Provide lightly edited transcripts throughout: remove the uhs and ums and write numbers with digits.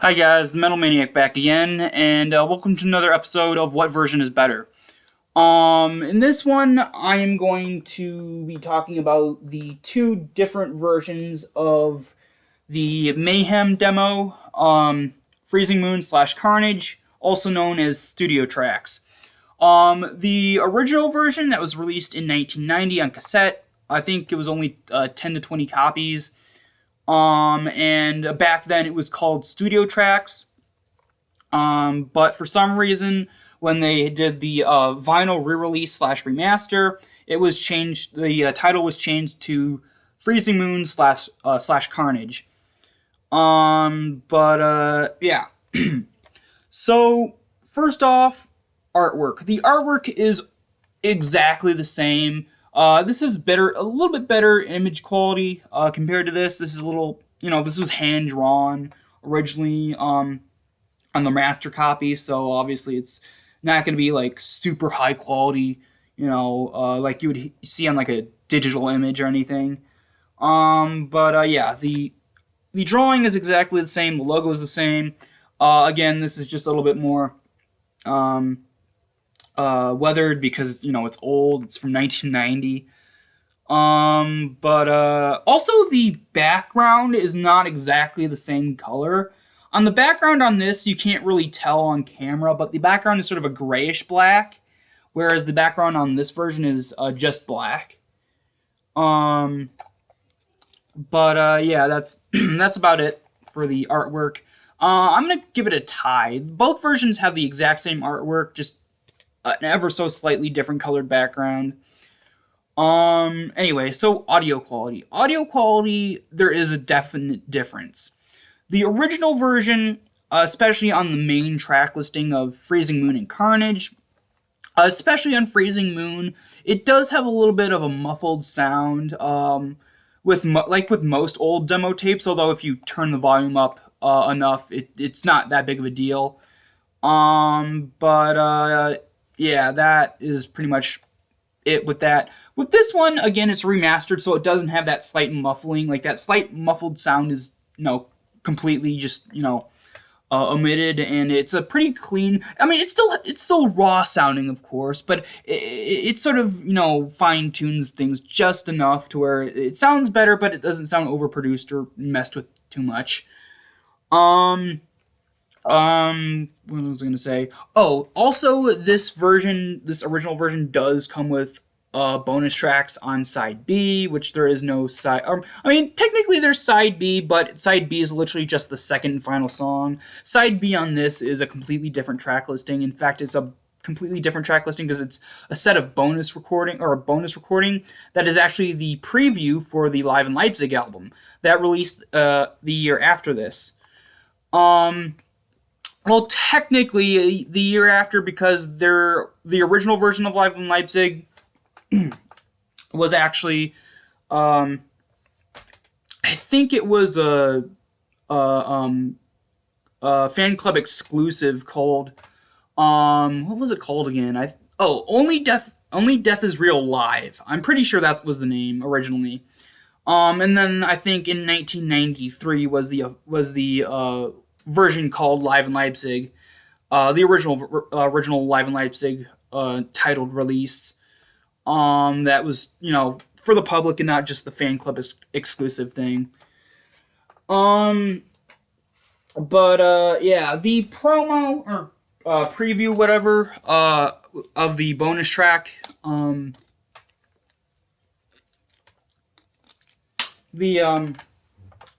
Hi guys, the Metal Maniac back again, and welcome to another episode of What Version is Better. In this one, I am going to be talking about the two different versions of the Mayhem demo, Freezing Moon / Carnage, also known as studio tracks. The original version that was released in 1990 on cassette, I think it was only 10 to 20 copies. And back then it was called Studio Tracks. But for some reason, when they did the vinyl re-release / remaster, it was changed. The title was changed to Freezing Moon / Carnage. Yeah. So first off, artwork. The artwork is exactly the same. This is better, a little bit better image quality compared to this. This is a little, this was hand drawn originally on the master copy, so obviously it's not going to be like super high quality, like you would see on like a digital image or anything. Yeah, the drawing is exactly the same. The logo is the same. Again, this is just a little bit more weathered because it's old. It's from 1990. Also the background is not exactly the same color. On the background on this, you can't really tell on camera, but the background is sort of a grayish black, whereas the background on this version is just black. Yeah, that's that's about it for the artwork. I'm gonna give it a tie. Both versions have the exact same artwork, just an ever so slightly different colored background. Anyway, so audio quality. Audio quality, there is a definite difference. The original version, especially on the main track listing of Freezing Moon and Carnage, especially on Freezing Moon, it does have a little bit of a muffled sound, with most old demo tapes, although if you turn the volume up enough, it's not that big of a deal. Yeah, that is pretty much it with that. With this one, again, it's remastered, so it doesn't have that slight muffling. Like, that slight muffled sound is, completely just, omitted, and it's a pretty clean. I mean, it's still raw sounding, of course, but it sort of, fine tunes things just enough to where it sounds better, but it doesn't sound overproduced or messed with too much. What was I going to say? Oh, also, this original version does come with bonus tracks on side B, which there is no side. Technically there's side B, but side B is literally just the second and final song. Side B on this is a completely different track listing. In fact, it's a completely different track listing because it's a set of bonus recording that is actually the preview for the Live in Leipzig album that released the year after this. Well, technically the year after, because the original version of Live in Leipzig was actually, I think it was a fan club exclusive called, what was it called again? Only Death is Real Live. I'm pretty sure that was the name originally. And then I think in 1993 was the version called Live in Leipzig, the original Live in Leipzig titled release. That was, for the public and not just the fan club exclusive thing. Yeah, the promo or preview, whatever, of the bonus track, the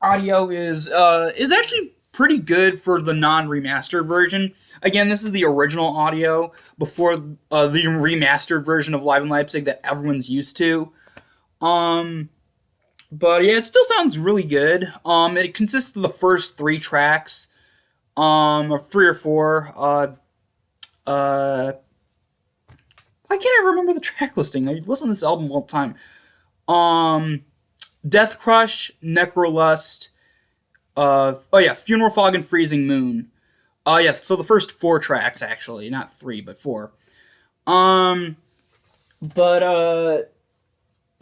audio is actually pretty good for the non-remastered version. Again, this is the original audio before the remastered version of Live in Leipzig that everyone's used to. But yeah, it still sounds really good. It consists of the first 3 tracks, or 3 or 4. Why can't I remember the track listing? I listen to this album all the time. Death Crush, Necrolust, Funeral Fog and Freezing Moon. So the first 4 tracks, actually, not 3, but 4.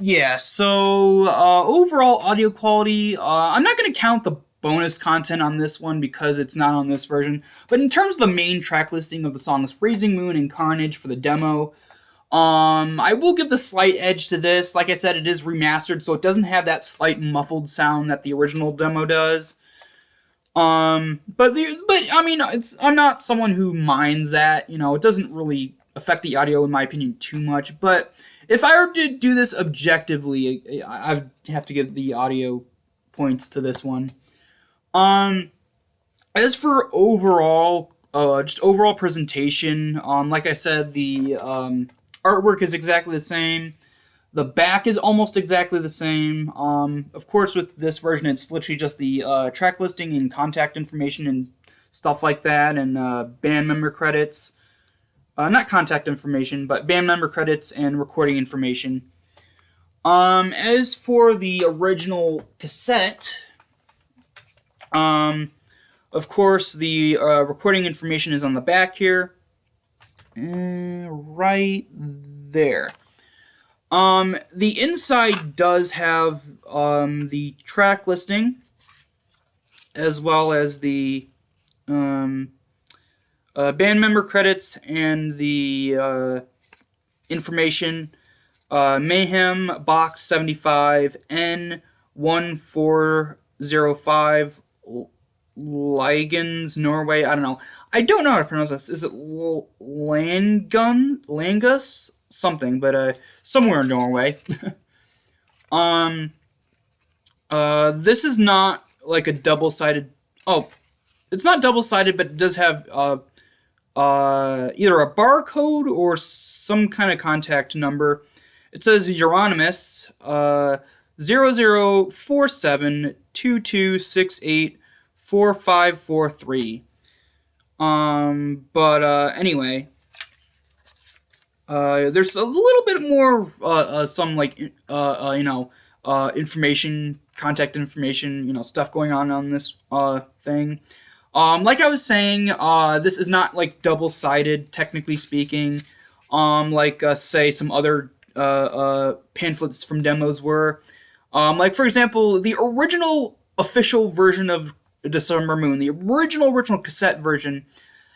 Yeah, so overall audio quality, I'm not going to count bonus content on this one because it's not on this version. But in terms of the main track listing of the songs Freezing Moon and Carnage for the demo, I will give the slight edge to this. Like I said, it is remastered, so it doesn't have that slight muffled sound that the original demo does. But I mean, I'm not someone who minds that. It doesn't really affect the audio in my opinion too much. But if I were to do this objectively, I have to give the audio points to this one. As for overall, just overall presentation, like I said, the artwork is exactly the same. The back is almost exactly the same. Of course, with this version, it's literally just the track listing and contact information and stuff like that, and band member credits. Not contact information, but band member credits and recording information. As for the original cassette, of course, the recording information is on the back here. Right there. The inside does have the track listing, as well as the band member credits and the information. Mayhem Box 75 N1405 Ligens, Norway. I don't know. I don't know how to pronounce this. Is it Langus? Something, but somewhere in Norway. This is not like a double-sided. Oh, it's not double-sided, but it does have either a barcode or some kind of contact number. It says Euronymous 004722684543. Anyway. There's a little bit more, some information, contact information, stuff going on this thing. Like I was saying, this is not like double-sided, technically speaking. Say some other pamphlets from demos were. Like for example, the original official version of December Moon, the original cassette version,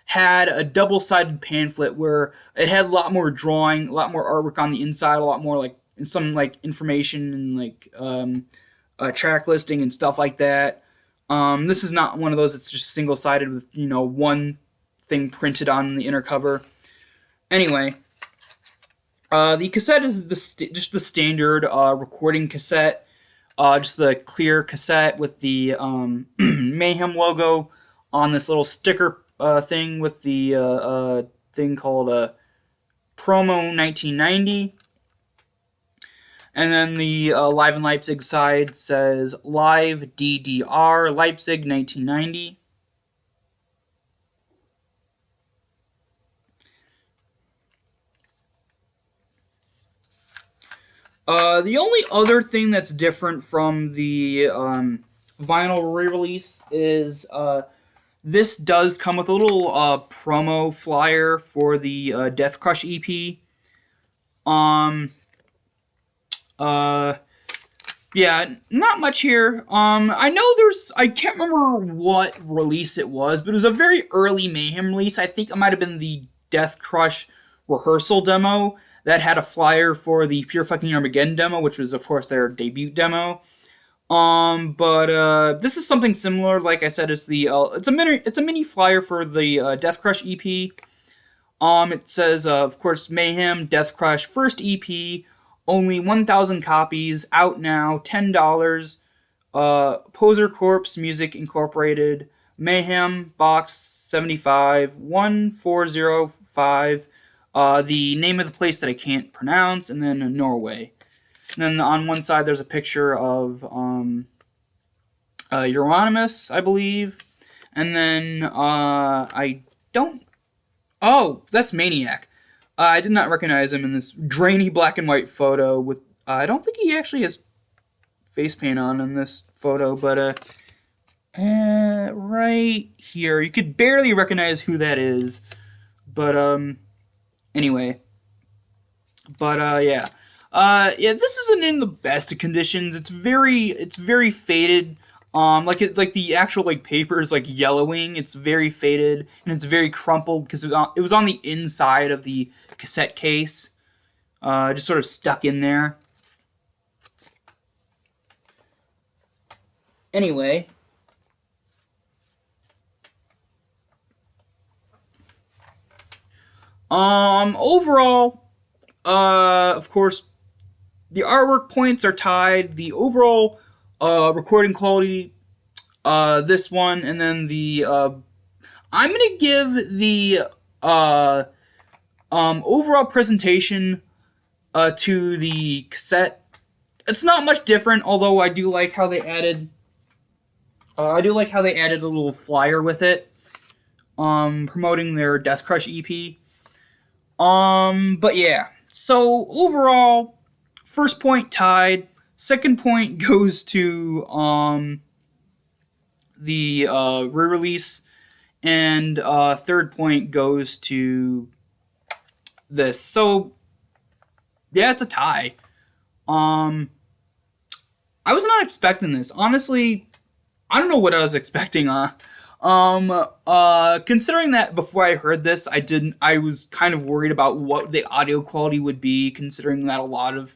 had a double-sided pamphlet where it had a lot more drawing, a lot more artwork on the inside, a lot more like some like information and like track listing and stuff like that. This is not one of those. It's just single-sided with one thing printed on the inner cover. Anyway, the cassette is just the standard recording cassette, just the clear cassette with the Mayhem logo on this little sticker thing with the thing called Promo 1990. And then the Live in Leipzig side says Live DDR Leipzig 1990. The only other thing that's different from the vinyl re-release is this does come with a little promo flyer for the Death Crush EP. Yeah, not much here. I know I can't remember what release it was, but it was a very early Mayhem release. I think it might have been the Death Crush rehearsal demo that had a flyer for the Pure Fucking Armageddon demo, which was, of course, their debut demo. But this is something similar. Like I said, it's a mini flyer for the Death Crush EP. It says, of course, Mayhem Death Crush first EP, only 1,000 copies, out now, $10. Poser Corpse Music Incorporated, Mayhem Box 75 1405. The name of the place that I can't pronounce, and then Norway. And then on one side, there's a picture of Euronymous, I believe. And then Oh, that's Maniac. I did not recognize him in this grainy black and white photo. With I don't think he actually has face paint on in this photo, but right here, you could barely recognize who that is. But anyway, yeah, this isn't in the best of conditions. It's very faded. like the actual like paper is like yellowing. It's very faded and it's very crumpled because it was on the inside of the cassette case, just sort of stuck in there. Anyway, overall, of course, the artwork points are tied. The overall recording quality, this one, and then the I'm gonna give the overall presentation to the cassette. It's not much different, although I do like how they added. I do like how they added a little flyer with it, promoting their Death Crush EP. But yeah. So overall, first point tied. Second point goes to the re-release, and third point goes to this. So yeah, it's a tie. I was not expecting this, honestly. I don't know what I was expecting. Considering that before I heard this, I was kind of worried about what the audio quality would be, considering that a lot of,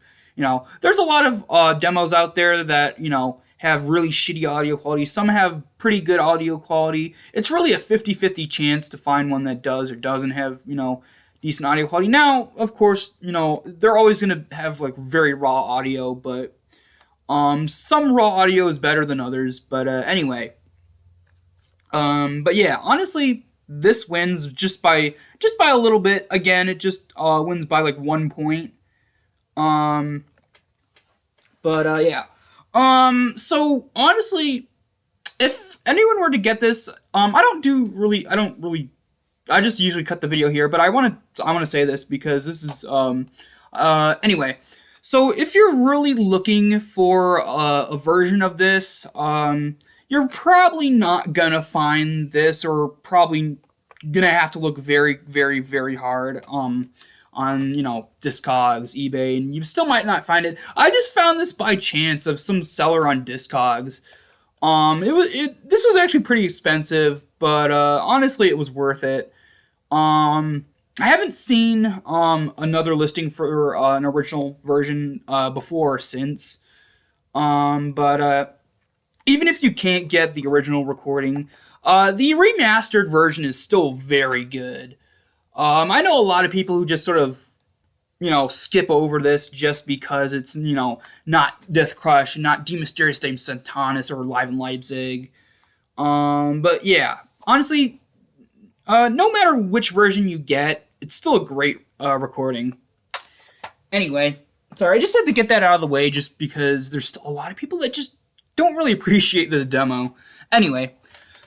there's a lot of demos out there that, have really shitty audio quality. Some have pretty good audio quality. It's really a 50-50 chance to find one that does or doesn't have, decent audio quality. Now, of course, they're always going to have like very raw audio, but some raw audio is better than others. But anyway, but yeah, honestly, this wins just by a little bit. Again, it just wins by like 1 point. But yeah. So honestly, if anyone were to get this, I just usually cut the video here, but I want to say this because this is anyway. So if you're really looking for a version of this, you're probably not gonna find this, or probably gonna have to look very, very, very hard on Discogs, eBay, and you still might not find it. I just found this by chance of some seller on Discogs. This was actually pretty expensive, but honestly, it was worth it. I haven't seen another listing for an original version before or since. But even if you can't get the original recording, the remastered version is still very good. I know a lot of people who just sort of, skip over this just because it's, not Death Crush, not Die Mysterious Dame Satanas or Live in Leipzig. But yeah, honestly, no matter which version you get, it's still a great recording. Anyway, sorry, I just had to get that out of the way just because there's still a lot of people that just don't really appreciate this demo. Anyway,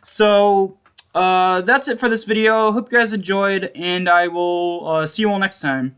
so that's it for this video. Hope you guys enjoyed, and I will see you all next time.